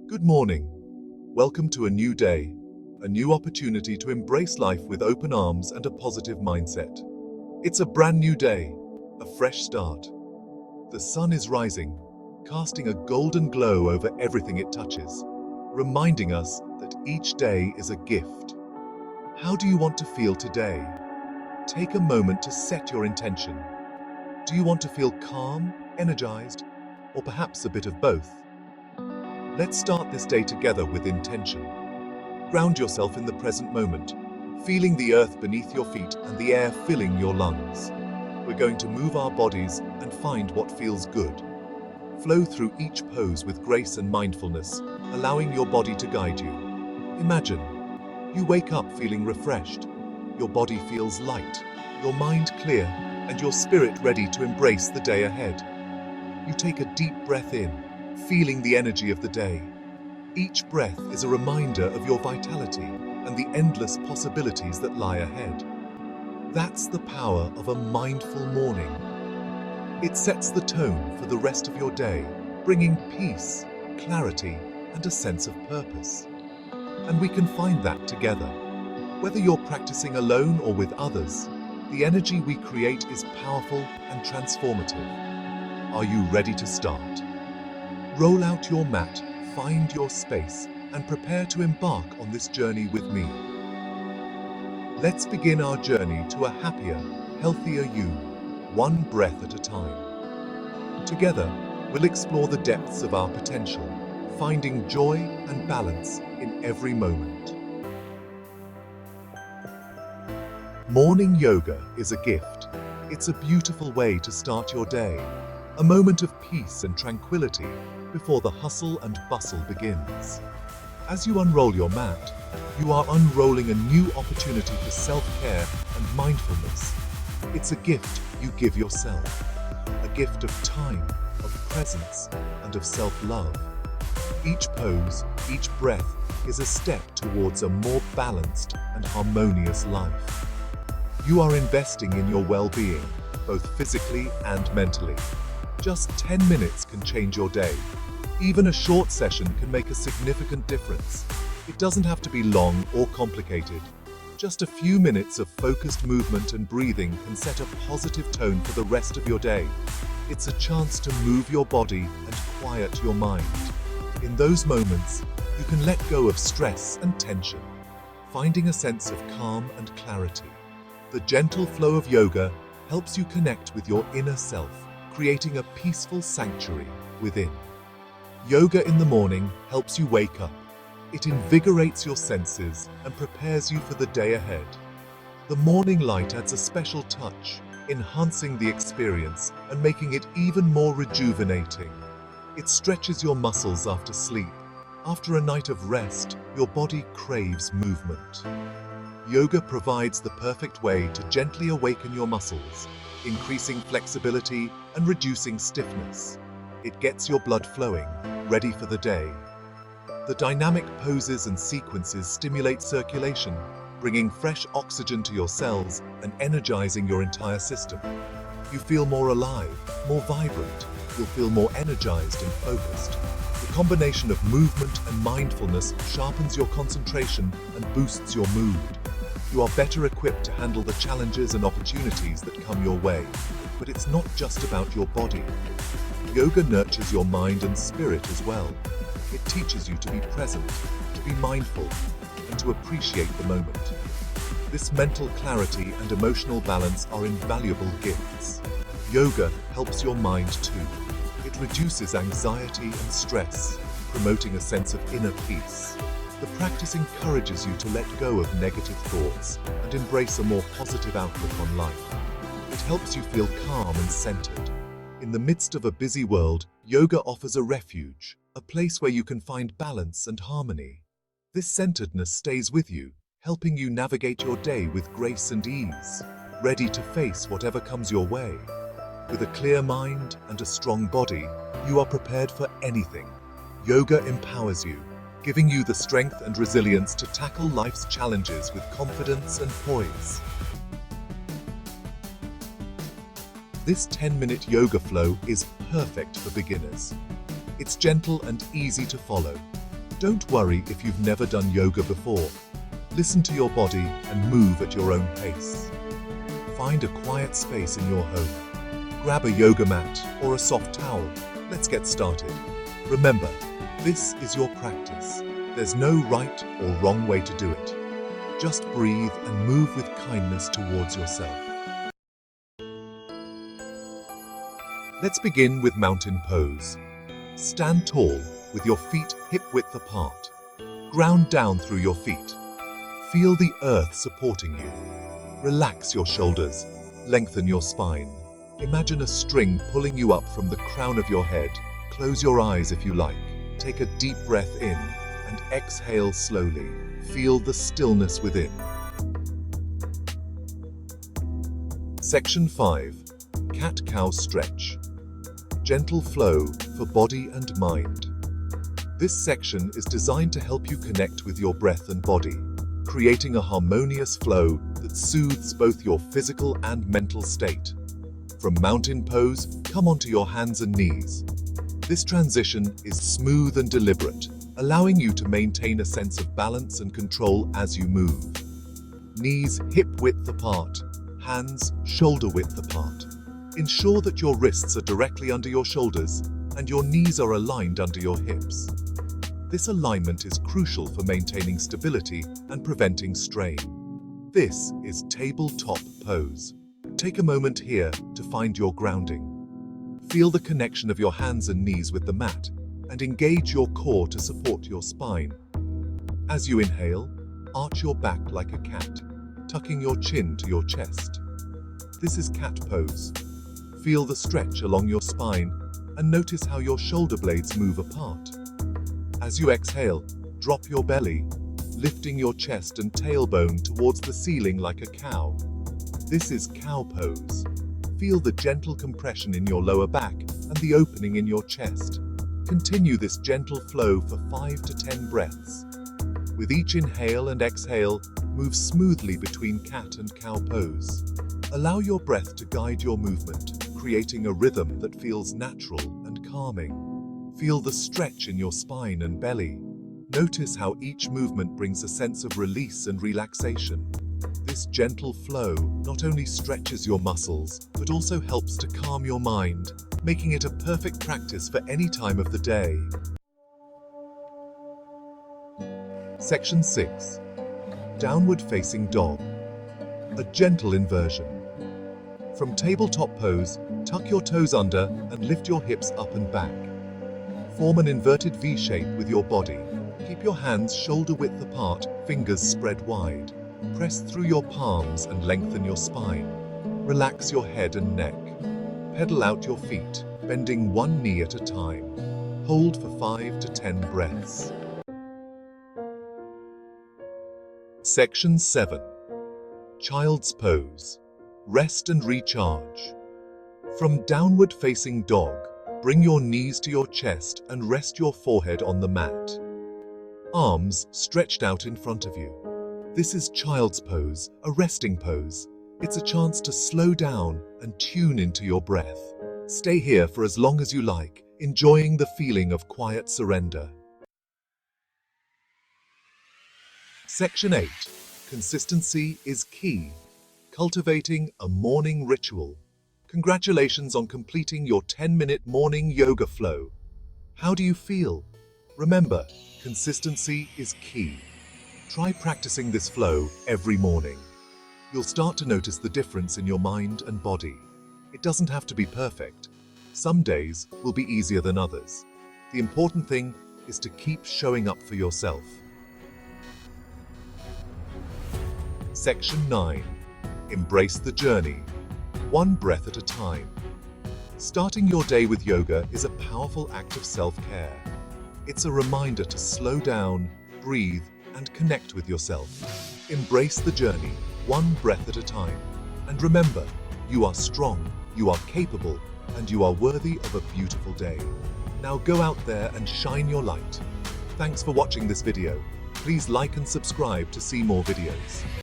Good morning. Welcome to a new day, a new opportunity to embrace life with open arms and a positive mindset. It's a brand new day, a fresh start. The sun is rising, casting a golden glow over everything it touches, reminding us that each day is a gift. How do you want to feel today? Take a moment to set your intention. Do you want to feel calm, energized, or perhaps a bit of both? Let's start this day together with intention. Ground yourself in the present moment, feeling the earth beneath your feet and the air filling your lungs. We're going to move our bodies and find what feels good. Flow through each pose with grace and mindfulness, allowing your body to guide you. Imagine, you wake up feeling refreshed. Your body feels light, your mind clear, and your spirit ready to embrace the day ahead. You take a deep breath in, feeling the energy of the day. Each breath is a reminder of your vitality and the endless possibilities that lie ahead. That's the power of a mindful morning. It sets the tone for the rest of your day, bringing peace, clarity, and a sense of purpose. And we can find that together. Whether you're practicing alone or with others, the energy we create is powerful and transformative. Are you ready to start? Roll out your mat, find your space, and prepare to embark on this journey with me. Let's begin our journey to a happier, healthier you, one breath at a time. Together, we'll explore the depths of our potential, finding joy and balance in every moment. Morning yoga is a gift. It's a beautiful way to start your day, a moment of peace and tranquility before the hustle and bustle begins. As you unroll your mat, you are unrolling a new opportunity for self-care and mindfulness. It's a gift you give yourself, a gift of time, of presence, and of self-love. Each pose, each breath is a step towards a more balanced and harmonious life. You are investing in your well-being, both physically and mentally. Just 10 minutes can change your day. Even a short session can make a significant difference. It doesn't have to be long or complicated. Just a few minutes of focused movement and breathing can set a positive tone for the rest of your day. It's a chance to move your body and quiet your mind. In those moments, you can let go of stress and tension, finding a sense of calm and clarity. The gentle flow of yoga helps you connect with your inner self, creating a peaceful sanctuary within. Yoga in the morning helps you wake up. It invigorates your senses and prepares you for the day ahead. The morning light adds a special touch, enhancing the experience and making it even more rejuvenating. It stretches your muscles after sleep. After a night of rest, your body craves movement. Yoga provides the perfect way to gently awaken your muscles, increasing flexibility and reducing stiffness. It gets your blood flowing, ready for the day. The dynamic poses and sequences stimulate circulation, bringing fresh oxygen to your cells and energizing your entire system. You feel more alive, more vibrant. You'll feel more energized and focused. The combination of movement and mindfulness sharpens your concentration and boosts your mood. You are better equipped to handle the challenges and opportunities that come your way. But it's not just about your body. Yoga nurtures your mind and spirit as well. It teaches you to be present, to be mindful, and to appreciate the moment. This mental clarity and emotional balance are invaluable gifts. Yoga helps your mind too. It reduces anxiety and stress, promoting a sense of inner peace. The practice encourages you to let go of negative thoughts and embrace a more positive outlook on life. It helps you feel calm and centered. In the midst of a busy world, yoga offers a refuge, a place where you can find balance and harmony. This centeredness stays with you, helping you navigate your day with grace and ease, ready to face whatever comes your way. With a clear mind and a strong body, you are prepared for anything. Yoga empowers you, giving you the strength and resilience to tackle life's challenges with confidence and poise. This 10-minute yoga flow is perfect for beginners. It's gentle and easy to follow. Don't worry if you've never done yoga before. Listen to your body and move at your own pace. Find a quiet space in your home. Grab a yoga mat or a soft towel. Let's get started. Remember, this is your practice. There's no right or wrong way to do it. Just breathe and move with kindness towards yourself. Let's begin with mountain pose. Stand tall with your feet hip-width apart. Ground down through your feet. Feel the earth supporting you. Relax your shoulders. Lengthen your spine. Imagine a string pulling you up from the crown of your head. Close your eyes if you like. Take a deep breath in and exhale slowly. Feel the stillness within. Section 5. Cat-cow stretch. Gentle flow for body and mind. This section is designed to help you connect with your breath and body, creating a harmonious flow that soothes both your physical and mental state. From mountain pose, come onto your hands and knees. This transition is smooth and deliberate, allowing you to maintain a sense of balance and control as you move. Knees hip-width apart, hands shoulder-width apart. Ensure that your wrists are directly under your shoulders and your knees are aligned under your hips. This alignment is crucial for maintaining stability and preventing strain. This is tabletop pose. Take a moment here to find your grounding. Feel the connection of your hands and knees with the mat and engage your core to support your spine. As you inhale, arch your back like a cat, tucking your chin to your chest. This is cat pose. Feel the stretch along your spine and notice how your shoulder blades move apart. As you exhale, drop your belly, lifting your chest and tailbone towards the ceiling like a cow. This is cow pose. Feel the gentle compression in your lower back and the opening in your chest. Continue this gentle flow for 5 to 10 breaths. With each inhale and exhale, move smoothly between cat and cow pose. Allow your breath to guide your movement, creating a rhythm that feels natural and calming. Feel the stretch in your spine and belly. Notice how each movement brings a sense of release and relaxation. This gentle flow not only stretches your muscles, but also helps to calm your mind, making it a perfect practice for any time of the day. Section 6. Downward facing dog. A gentle inversion. From tabletop pose, tuck your toes under and lift your hips up and back. Form an inverted V shape with your body. Keep your hands shoulder-width apart, fingers spread wide. Press through your palms and lengthen your spine. Relax your head and neck. Pedal out your feet, bending one knee at a time. Hold for 5 to 10 breaths. Section 7. Child's pose. Rest and recharge. From downward facing dog, bring your knees to your chest and rest your forehead on the mat. Arms stretched out in front of you. This is child's pose, a resting pose. It's a chance to slow down and tune into your breath. Stay here for as long as you like, enjoying the feeling of quiet surrender. Section 8. Consistency is key. Cultivating a morning ritual. Congratulations on completing your 10-minute morning yoga flow. How do you feel? Remember, consistency is key. Try practicing this flow every morning. You'll start to notice the difference in your mind and body. It doesn't have to be perfect. Some days will be easier than others. The important thing is to keep showing up for yourself. Section 9. Embrace the journey. One breath at a time. Starting your day with yoga is a powerful act of self-care. It's a reminder to slow down, breathe, and connect with yourself. Embrace the journey, one breath at a time. And remember, you are strong, you are capable, and you are worthy of a beautiful day. Now go out there and shine your light. Thanks for watching this video. Please like and subscribe to see more videos.